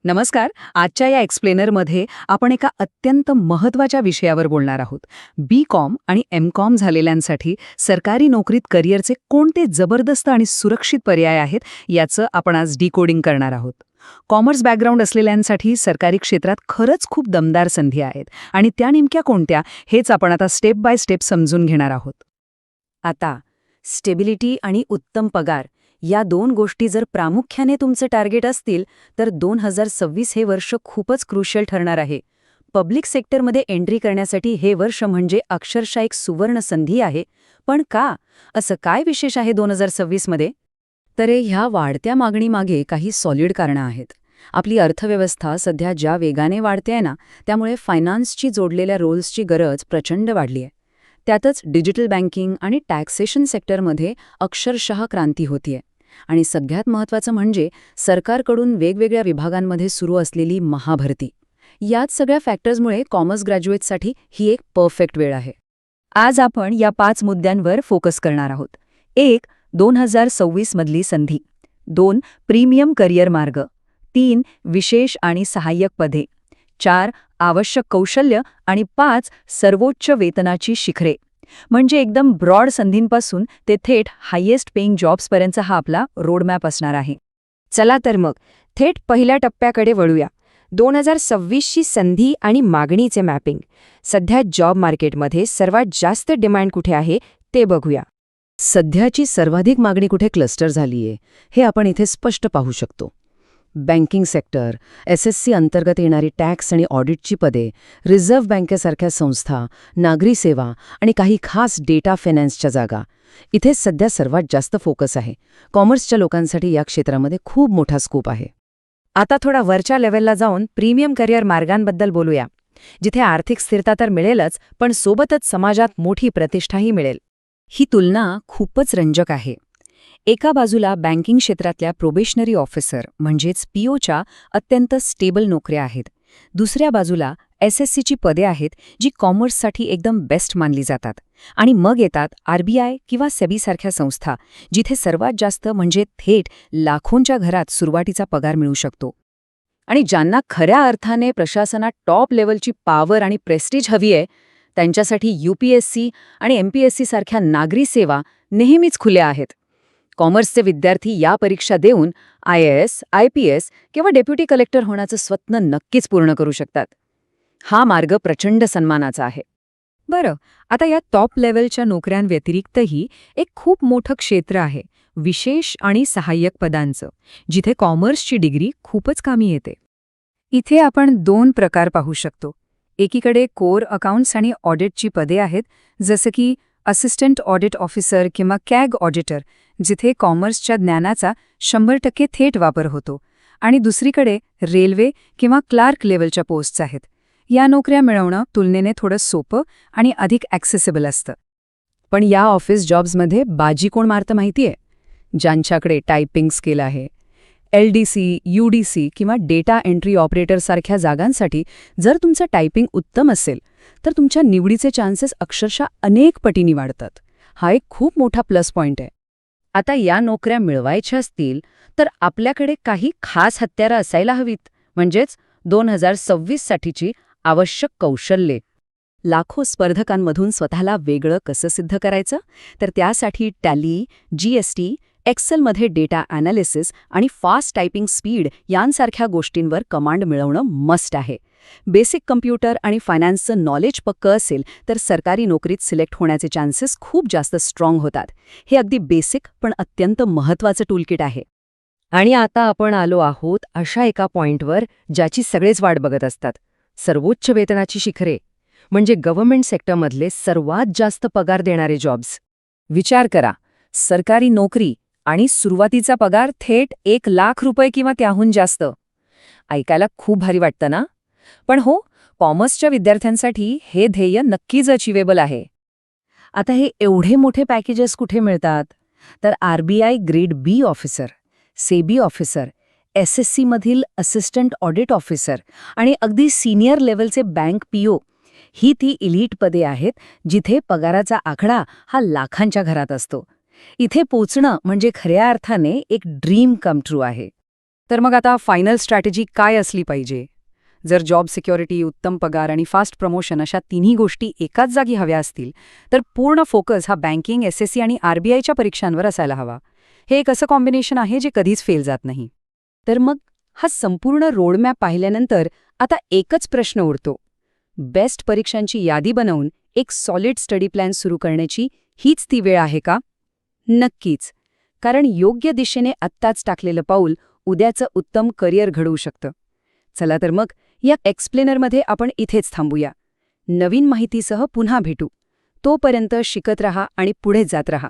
नमस्कार. आजच्या या एक्सप्लेनरमध्ये आपण एका अत्यंत महत्त्वाच्या विषयावर बोलणार आहोत. बी.कॉम आणि एम.कॉम झालेल्यांसाठी सरकारी नोकरीत करिअरचे कोणते जबरदस्त आणि सुरक्षित पर्याय आहेत याचं आपण आज डिकोडिंग करणार आहोत. कॉमर्स बॅकग्राऊंड असलेल्यांसाठी सरकारी क्षेत्रात खरंच खूप दमदार संधी आहेत आणि त्या नेमक्या कोणत्या हेच आपण आता स्टेप बाय स्टेप समजून घेणार आहोत. आता स्टेबिलिटी आणि उत्तम पगार या दोन गोष्टी जर प्रामुख्याने तुमचं टार्गेट असतील तर 2026 हे वर्ष खूपच क्रुशियल ठरणार आहे. पब्लिक सेक्टरमध्ये एंट्री करण्यासाठी हे वर्ष म्हणजे अक्षरशः एक सुवर्ण संधी आहे. पण का? असं काय विशेष आहे 2026 मध्ये? तर ह्या वाढत्या मागणीमागे काही सॉलिड कारणं आहेत. आपली अर्थव्यवस्था सध्या ज्या वेगाने वाढतेय ना, त्यामुळे फायनान्सची जोडलेल्या रोल्सची गरज प्रचंड वाढली आहे. त्यातच डिजिटल बँकिंग आणि टॅक्सेशन सेक्टरमध्ये अक्षरशः क्रांती होतीये. आणि सगळ्यात महत्त्वाचं म्हणजे सरकारकडून वेगवेगळ्या विभागांमध्ये सुरू असलेली महाभरती. याच सगळ्या फॅक्टर्समुळे कॉमर्स ग्रॅज्युएट्ससाठी ही एक परफेक्ट वेळ आहे. आज आपण या 5 मुद्द्यांवर फोकस करणार आहोत. 1. 2026 मधली संधी. 2. प्रीमियम करिअर मार्ग. 3. विशेष आणि सहाय्यक पदे. 4. आवश्यक कौशल्य आणि 5. सर्वोच्च वेतनाची शिखरे. म्हणजे एकदम ब्रॉड संधींपासून ते थेट हायेस्ट पेइंग जॉब्सपर्यंतचा हा आपला रोडमॅप असणार आहे. चला तर मग थेट पहिल्या टप्प्याकडे वळूया. 2026ची संधी आणि मागणीचे मॅपिंग. सध्या जॉब मार्केटमध्ये सर्वात जास्त डिमांड कुठे आहे ते बघूया. सध्याची सर्वाधिक मागणी कुठे क्लस्टर झालीये हे आपण इथे स्पष्ट पाहू शकतो. बँकिंग सेक्टर, SSC अंतर्गत येणारी टॅक्स आणि ऑडिटची पदे, रिझर्व्ह बँकेसारख्या संस्था, नागरी सेवा आणि काही खास डेटा फायनान्सच्या जागा. इथे सध्या सर्वात जास्त फोकस आहे. कॉमर्सच्या लोकांसाठी या क्षेत्रामध्ये खूप मोठा स्कोप आहे. आता थोडा वरच्या लेव्हलला जाऊन प्रीमियम करिअर मार्गांबद्दल बोलूया, जिथे आर्थिक स्थिरता तर मिळेलच, पण सोबतच समाजात मोठी प्रतिष्ठाही मिळेल. ही तुलना खूपच रंजक आहे. एका बाजूला बँकिंग क्षेत्रातल्या प्रोबेशनरी ऑफिसर म्हणजेच POच्या अत्यंत स्टेबल नोकऱ्या आहेत. दुसऱ्या बाजूला SSCची पदे आहेत जी कॉमर्ससाठी एकदम बेस्ट मानली जातात. आणि मग येतात RBI किंवा SEBI सारख्या संस्था, जिथे सर्वात जास्त म्हणजे थेट लाखोंच्या घरात सुरुवातीचा पगार मिळू शकतो. आणि ज्यांना खऱ्या अर्थाने प्रशासनात टॉप लेवलची पॉवर आणि प्रेस्टीज हवी आहे, त्यांच्यासाठी UPSC आणि MPSC सारख्या नागरी सेवा नेहमीच खुल्या आहेत. कॉमर्सचे विद्यार्थी या परीक्षा देऊन IAS, IPS किंवा डेप्युटी कलेक्टर होण्याचं स्वप्न नक्कीच पूर्ण करू शकतात. हा मार्ग प्रचंड सन्मानाचा आहे. बरं, आता या टॉप लेव्हलच्या नोकऱ्यांव्यतिरिक्तही एक खूप मोठं क्षेत्र आहे, विशेष आणि सहाय्यक पदांचं, जिथे कॉमर्सची डिग्री खूपच कामी येते. इथे आपण 2 प्रकार पाहू शकतो. एकीकडे कोर अकाउंट्स आणि ऑडिटची पदे आहेत, जसं की असिस्टंट ऑडिट ऑफिसर किंवा CAG ऑडिटर, जिथे कॉमर्सच्या ज्ञानाचा 100% थेट वापर होतो. आणि दुसरीकडे रेल्वे किंवा क्लार्क लेवलच्या पोस्ट्स आहेत. या नोकऱ्या मिळवणं तुलनेने थोडं सोपं आणि अधिक ॲक्सेसिबल असतं. पण या ऑफिस जॉब्समध्ये बाजी कोण मारतं माहितीये? ज्यांच्याकडे टायपिंग स्किल आहे. LDC, UDC किंवा डेटा एंट्री ऑपरेटर सारख्या जागांसाठी जर तुमचं टायपिंग उत्तम असेल तर तुमच्या निवडीचे चान्सेस अक्षरशः अनेक पटींनी वाढतात. हा एक खूप मोठा प्लस पॉइंट आहे. आता या नोकऱ्या मिळवायच्या असतील तर आपल्याकडे काही खास हत्यारं असायला हवीत, म्हणजेच 2026 साठीची आवश्यक कौशल्ये. लाखो स्पर्धकांमधून स्वतःला वेगळं कसं सिद्ध करायचं? तर त्यासाठी टॅली, GST, एक्सेलमध्ये डेटा ॲनालिसिस आणि फास्ट टायपिंग स्पीड यांसारख्या गोष्टींवर कमांड मिळवणं मस्ट आहे. बेसिक कम्प्युटर आणि फायनान्सचं नॉलेज पक्कं असेल तर सरकारी नोकरीत सिलेक्ट होण्याचे चान्सेस खूप जास्त स्ट्रॉंग होतात. हे अगदी बेसिक पण अत्यंत महत्त्वाचं टूलकिट आहे. आणि आता आपण आलो आहोत अशा एका पॉइंटवर ज्याची सगळेच वाट बघत असतात. सर्वोच्च वेतनाची शिखरे, म्हणजे गव्हर्नमेंट सेक्टरमधले सर्वात जास्त पगार देणारे जॉब्स. विचार करा, सरकारी नोकरी आणि सुरुवातीचा पगार थेट 1 लाख रुपये किंवा त्याहून जास्त. ऐकायला खूप भारी वाटतं ना? पण हो, कॉमर्सच्या विद्यार्थ्यांसाठी हे ध्येय नक्कीच अचिवेबल आहे. आता हे एवढे मोठे पॅकेजेस कुठे मिळतात? तर RBI grade B officer, SEBI officer, SSC मधील असिस्टंट ऑडिट ऑफिसर आणि अगदी सिनियर लेव्हलचे बँक PO ही ती इलीट पदे आहेत जिथे पगाराचा आकडा हा लाखांच्या घरात असतो. इथे पोचणं म्हणजे खऱ्या अर्थाने एक ड्रीम कम ट्रू आहे. तर मग आता फायनल स्ट्रॅटेजी काय असली पाहिजे? जर जॉब सिक्युरिटी, उत्तम पगार आणि फास्ट प्रमोशन अशा तिन्ही गोष्टी एकाच जागी हव्या असतील, तर पूर्ण फोकस हा बँकिंग, SSC आणि RBIच्या परीक्षांवर असायला हवा. हे एक असं कॉम्बिनेशन आहे जे कधीच फेल जात नाही. तर मग हा संपूर्ण रोडमॅप पाहिल्यानंतर आता एकच प्रश्न उरतो. बेस्ट परीक्षांची यादी बनवून एक सॉलिड स्टडी प्लॅन सुरू करण्याची हीच ती वेळ आहे का? नक्कीच. कारण योग्य दिशेने आत्ताच टाकलेलं पाऊल उद्याचं उत्तम करिअर घडवू शकतं. चला तर मग या एक्सप्लेनरमध्ये आपण इथेच थांबूया. नवीन माहितीसह पुन्हा भेटू. तोपर्यंत शिकत रहा आणि पुढे जात रहा.